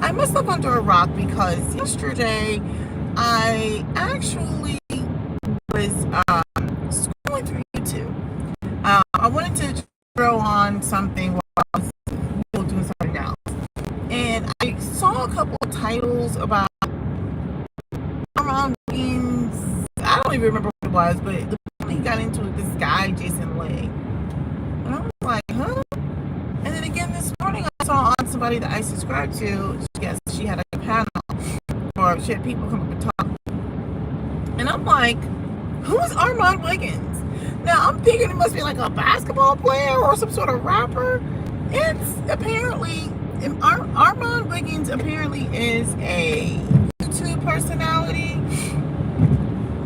I must live under a rock because yesterday I actually was scrolling through YouTube. I wanted to throw on something while I was doing something else. And I saw a couple of titles about Armon Wiggins. I don't even remember what it was, but the he got into it, this guy, Jason Lee. And I was like, huh? And then again this morning I saw on somebody that I subscribed to, yes, she had a panel, or she had people come up and talk. And I'm like, who is Armon Wiggins? Now I'm thinking it must be like a basketball player or some sort of rapper. It's apparently, Armon Wiggins apparently is a YouTube personality.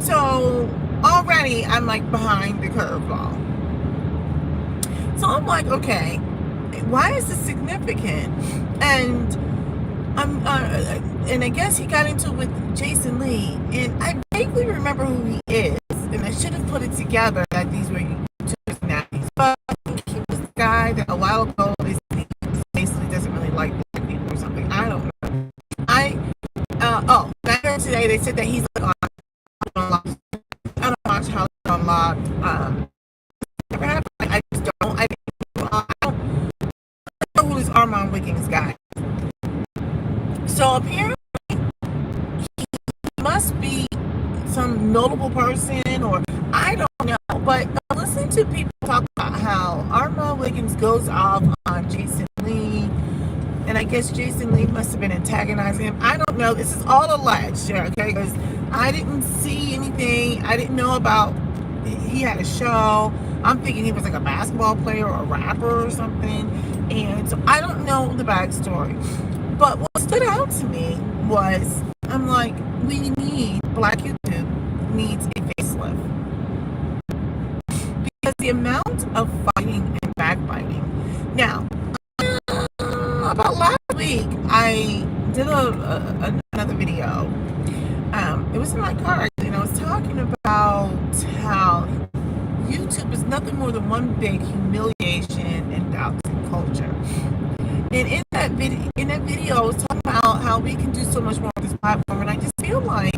So already I'm like behind the curveball. So I'm like, okay, why is this significant? And and I guess he got into it with Jason Lee, and I vaguely remember who he is, and I should have put it together that these were YouTube personalities. But he was the guy that a while ago basically doesn't really like black people or something. I don't know. I heard today they said that he's like on Unlocked. I don't watch how it's Unlocked. I just don't. I don't know who this Armon Wiggins guy. So apparently he must be some notable person, or I don't know. But listen to people talk about how Armon Wiggins goes off on Jason Lee, and I guess Jason Lee must have been antagonizing him. I don't know. This is all alleged, okay? Because I didn't see anything. I didn't know about he had a show. I'm thinking he was like a basketball player or a rapper or something. And so I don't know the backstory. But what stood out to me was, I'm like, Black YouTube needs a facelift. Because the amount of fighting and backbiting. Now, about last week, I did another video. It was in my car, and I was talking about how YouTube is nothing more than one big humiliation and toxic culture. And in that video, I was talking about how we can do so much more on this platform, and I just feel like,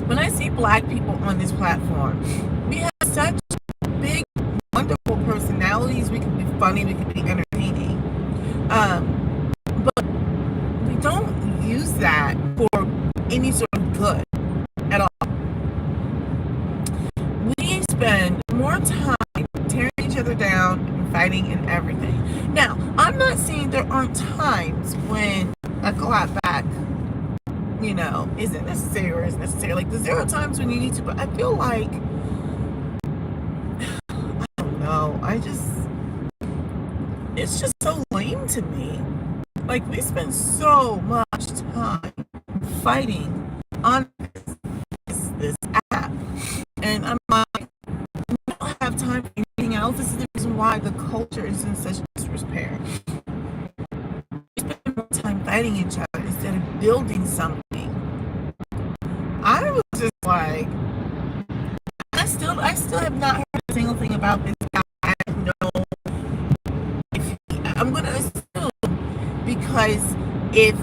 when I see black people on this platform, we have such big, wonderful personalities. We can be funny, we can be entertaining, but we don't use that for any sort of good at all. We spend more time tearing each other down and fighting and everything. Now, I'm not saying there aren't times when a clap back, isn't necessary or is necessary. Like, there's 0 times when you need to, but I feel like, I don't know, it's just so lame to me. Like, we spend so much time fighting on this app, and I'm like, we don't have time for anything else. This is the reason why the culture is in such disrepair. We spend more time fighting each other instead of building something. I was just like, I still have not heard a single thing about this guy. I don't know if I'm gonna assume, because if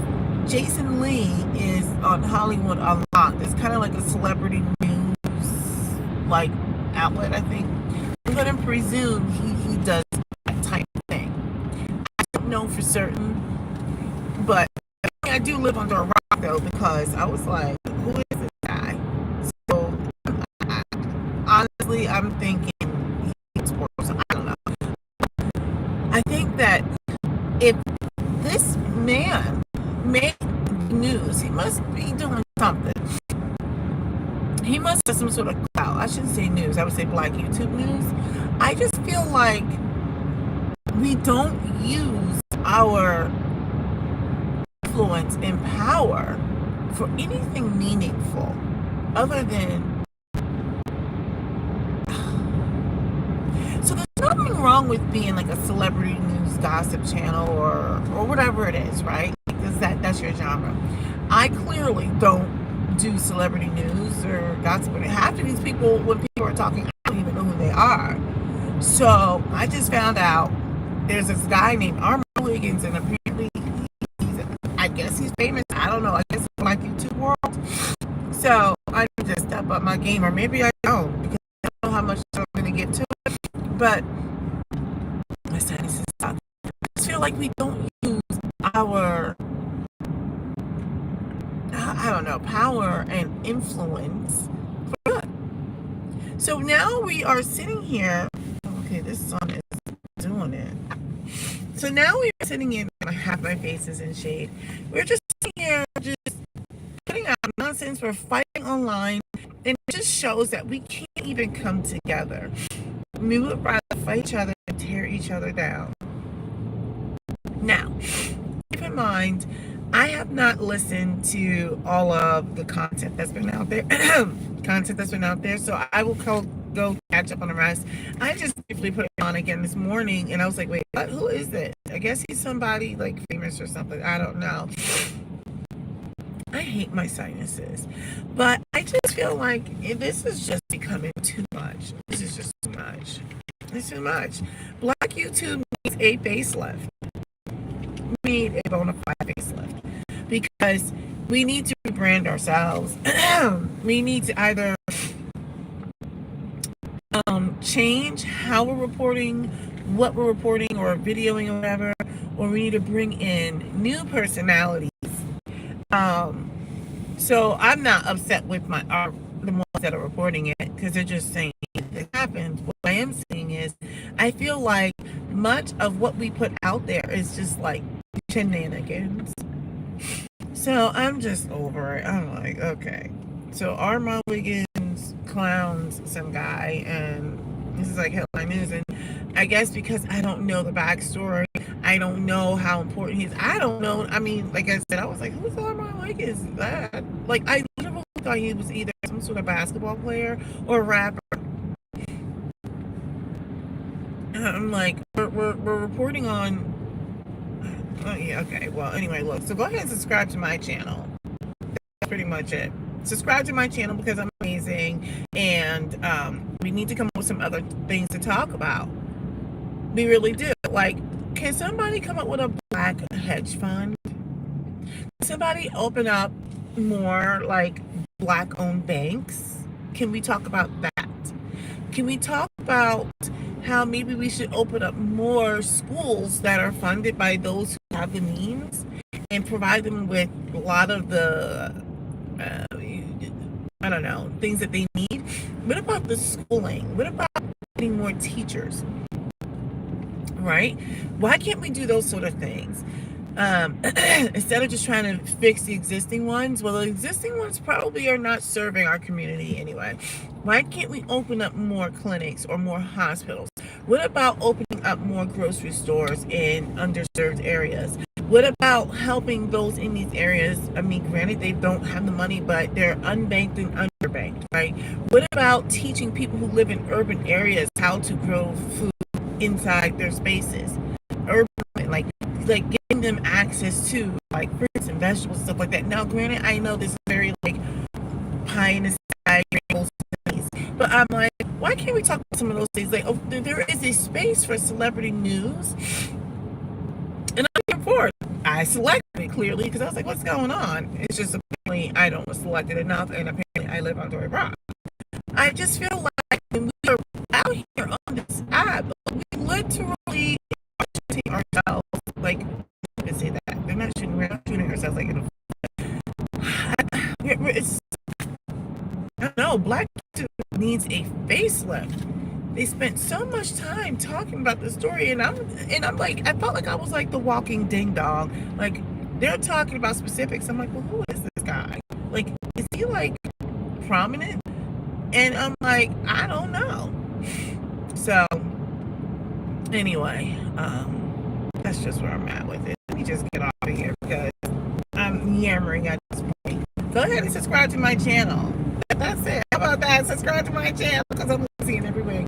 Jason Lee is on Hollywood Unlocked, it's kind of like a celebrity news like outlet, I think. I'm gonna presume he does that type of thing. I don't know for certain, but I do live under a rock though, because I was like, who is this guy? So honestly, I'm thinking he's worse. I don't know. I think that if this man made news, he must be doing something. He must have some sort of clout. I shouldn't say news, I would say Black YouTube news. I just feel like we don't use our influence and power for anything meaningful other than, so there's nothing wrong with being like a celebrity news gossip channel or whatever it is, right? Because that's your genre. I clearly don't do celebrity news or gossip. And half of these people, when people are talking, I don't even know who they are. So I just found out there's this guy named Armon Wiggins, and apparently I guess he's famous. I don't know. I guess it's like YouTube world. So I need to step up my game, or maybe I don't, because I don't know how much I'm going to get to it. But my sinuses suck. I just feel like we don't use our, I don't know, power and influence for good. So now we are sitting here. Okay, this sun is doing it. So now we're sitting in, half my face is in shade. We're just sitting here, just putting out nonsense. We're fighting online, and it just shows that we can't even come together. We would rather fight each other and tear each other down. Now, keep in mind, I have not listened to all of the content that's been out there. So I will go catch up on the rest. I just briefly put it on again this morning, and I was like, wait, what? Who is this? I guess he's somebody like famous or something. I don't know. I hate my sinuses, but I just feel like this is just becoming too much. This is just too much. It's too much. Black YouTube needs a facelift. We need a bona fide facelift, because we need to rebrand ourselves. We need to either change how we're reporting, what we're reporting or videoing or whatever, or we need to bring in new personalities. So I'm not upset with the ones that are reporting it, because they're just saying it happened. What I am saying is, I feel like much of what we put out there is just like shenanigans. So I'm just over it. I'm like, okay. So Armon Wiggins clowns some guy, and this is like headline news. And I guess because I don't know the backstory, I don't know how important he is. I don't know. I mean, like I said, I was like, who's Armon Wiggins? That? Like, I literally thought he was either some sort of basketball player or rapper. And I'm like, we're reporting on. Oh yeah, okay. Well, anyway, look. So go ahead and subscribe to my channel. That's pretty much it. Subscribe to my channel, because I'm amazing, and we need to come up with some other things to talk about. We really do. Like, can somebody come up with a black hedge fund? Can somebody open up more like black-owned banks? Can we talk about that? Can we talk about how maybe we should open up more schools that are funded by those who have the means, and provide them with a lot of the I don't know, things that they need? What about the schooling? What about getting more teachers? Right? Why can't we do those sort of things? Instead of just trying to fix the existing ones. Well, the existing ones probably are not serving our community anyway. Why can't we open up more clinics or more hospitals? What about opening up more grocery stores in underserved areas? What about helping those in these areas? I mean, granted, they don't have the money, but they're unbanked and underbanked, right? What about teaching people who live in urban areas how to grow food inside their spaces? Urban, like getting them access to like fruits and vegetables and stuff like that. Now, granted, I know this is very like pie in the sky, but I'm like, why can't we talk about some of those things? Like, oh, there is a space for celebrity news, and I'm here for it. I selected it clearly because I was like, what's going on? It's just apparently I don't select it enough, and apparently I live on Tory Rock. I just feel like when we are out here on this app, we literally shooting ourselves. Like, you can say that we're not shooting ourselves like in it's, I don't know. Black YouTube needs a facelift. They spent so much time talking about the story, and I'm like, I felt like I was like the walking ding dong. Like, they're talking about specifics. I'm like, well, who is this guy? Like, is he like prominent? And I'm like, I don't know. So anyway, that's just where I'm at with it. Let me just get off of here because I'm yammering at this point. Go ahead and subscribe to my channel. That's it. How about that? Subscribe to my channel because I'm seeing every week.